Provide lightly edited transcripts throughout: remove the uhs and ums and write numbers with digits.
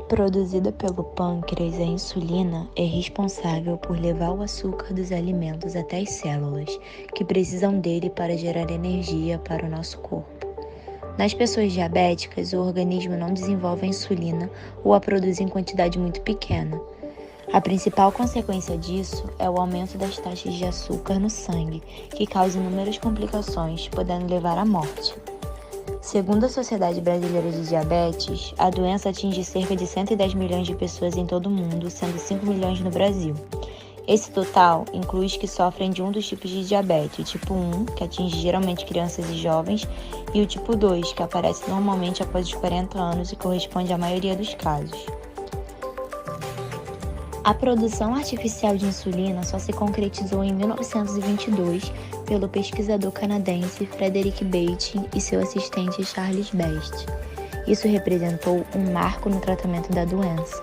Produzida pelo pâncreas, a insulina é responsável por levar o açúcar dos alimentos até as células, que precisam dele para gerar energia para o nosso corpo. Nas pessoas diabéticas, o organismo não desenvolve a insulina ou a produz em quantidade muito pequena. A principal consequência disso é o aumento das taxas de açúcar no sangue, que causa inúmeras complicações, podendo levar à morte. Segundo a Sociedade Brasileira de Diabetes, a doença atinge cerca de 110 milhões de pessoas em todo o mundo, sendo 5 milhões no Brasil. Esse total inclui os que sofrem de um dos tipos de diabetes, o tipo 1, que atinge geralmente crianças e jovens, e o tipo 2, que aparece normalmente após os 40 anos e corresponde à maioria dos casos. A produção artificial de insulina só se concretizou em 1922 pelo pesquisador canadense Frederick Banting e seu assistente Charles Best. Isso representou um marco no tratamento da doença.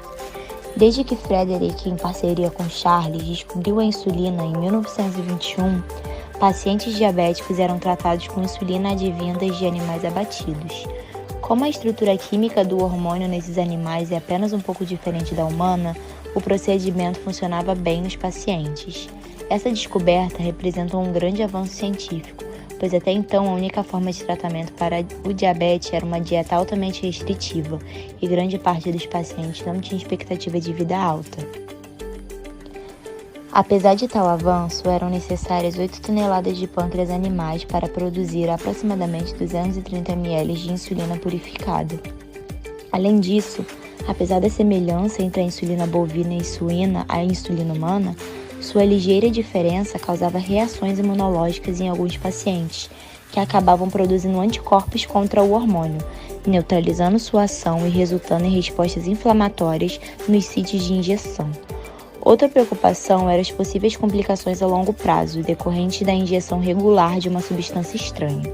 Desde que Frederick, em parceria com Charles, descobriu a insulina em 1921, pacientes diabéticos eram tratados com insulina advindas de animais abatidos. Como a estrutura química do hormônio nesses animais é apenas um pouco diferente da humana, o procedimento funcionava bem nos pacientes. Essa descoberta representou um grande avanço científico, pois até então a única forma de tratamento para o diabetes era uma dieta altamente restritiva, e grande parte dos pacientes não tinha expectativa de vida alta. Apesar de tal avanço, eram necessárias 8 toneladas de pâncreas animais para produzir aproximadamente 230 ml de insulina purificada. Além disso, apesar da semelhança entre a insulina bovina e suína à insulina humana, sua ligeira diferença causava reações imunológicas em alguns pacientes, que acabavam produzindo anticorpos contra o hormônio, neutralizando sua ação e resultando em respostas inflamatórias nos sítios de injeção. Outra preocupação eram as possíveis complicações a longo prazo, decorrentes da injeção regular de uma substância estranha.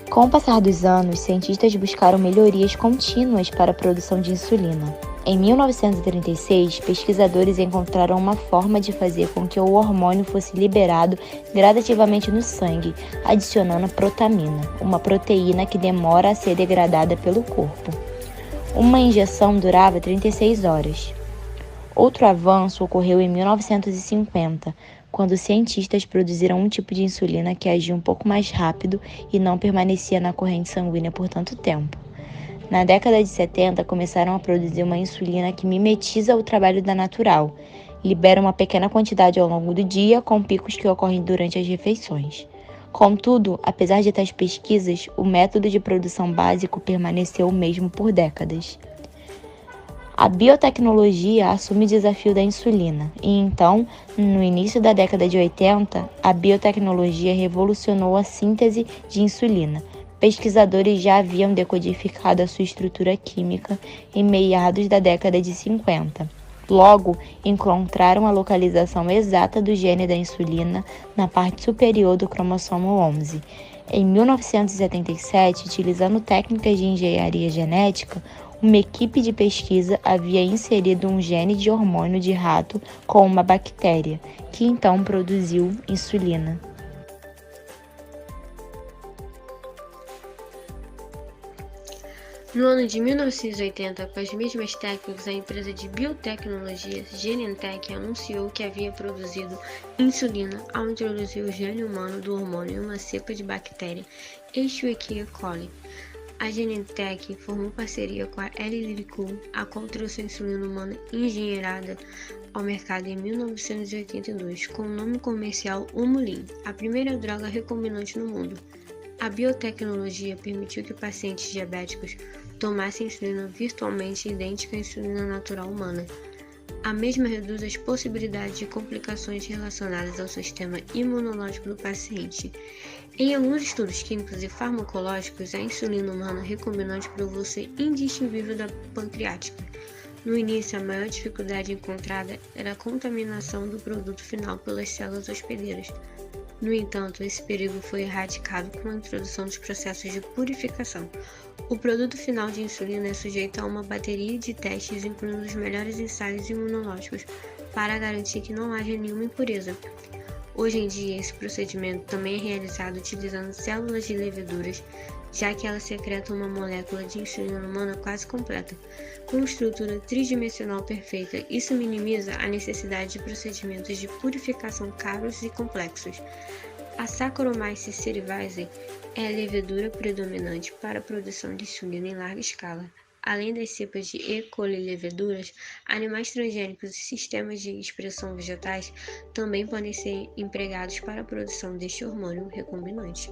Com o passar dos anos, cientistas buscaram melhorias contínuas para a produção de insulina. Em 1936, pesquisadores encontraram uma forma de fazer com que o hormônio fosse liberado gradativamente no sangue, adicionando protamina, uma proteína que demora a ser degradada pelo corpo. Uma injeção durava 36 horas. Outro avanço ocorreu em 1950, quando cientistas produziram um tipo de insulina que agia um pouco mais rápido e não permanecia na corrente sanguínea por tanto tempo. Na década de 70, começaram a produzir uma insulina que mimetiza o trabalho da natural, libera uma pequena quantidade ao longo do dia, com picos que ocorrem durante as refeições. Contudo, apesar de tais pesquisas, o método de produção básico permaneceu o mesmo por décadas. A biotecnologia assume o desafio da insulina, e então, no início da década de 80, a biotecnologia revolucionou a síntese de insulina. Pesquisadores já haviam decodificado a sua estrutura química em meados da década de 50. Logo, encontraram a localização exata do gene da insulina na parte superior do cromossomo 11. Em 1977, utilizando técnicas de engenharia genética, uma equipe de pesquisa havia inserido um gene de hormônio de rato com uma bactéria, que então produziu insulina. No ano de 1980, com as mesmas técnicas, a empresa de biotecnologia Genentech anunciou que havia produzido insulina ao introduzir o gene humano do hormônio em uma cepa de bactéria Escherichia coli. A Genentech formou parceria com a Eli Lilly Co, a qual trouxe a insulina humana engenheirada ao mercado em 1982, com o nome comercial Humulin, a primeira droga recombinante no mundo. A biotecnologia permitiu que pacientes diabéticos tomassem insulina virtualmente idêntica à insulina natural humana. A mesma reduz as possibilidades de complicações relacionadas ao sistema imunológico do paciente. Em alguns estudos químicos e farmacológicos, a insulina humana recombinante provou ser indistinguível da pancreática. No início, a maior dificuldade encontrada era a contaminação do produto final pelas células hospedeiras. No entanto, esse perigo foi erradicado com a introdução dos processos de purificação. O produto final de insulina é sujeito a uma bateria de testes, incluindo os melhores ensaios imunológicos, para garantir que não haja nenhuma impureza. Hoje em dia, esse procedimento também é realizado utilizando células de leveduras já que ela secreta uma molécula de insulina humana quase completa, com estrutura tridimensional perfeita. Isso minimiza a necessidade de procedimentos de purificação caros e complexos. A Saccharomyces cerevisiae é a levedura predominante para a produção de insulina em larga escala. Além das cepas de E. coli leveduras, animais transgênicos e sistemas de expressão vegetais também podem ser empregados para a produção deste hormônio recombinante.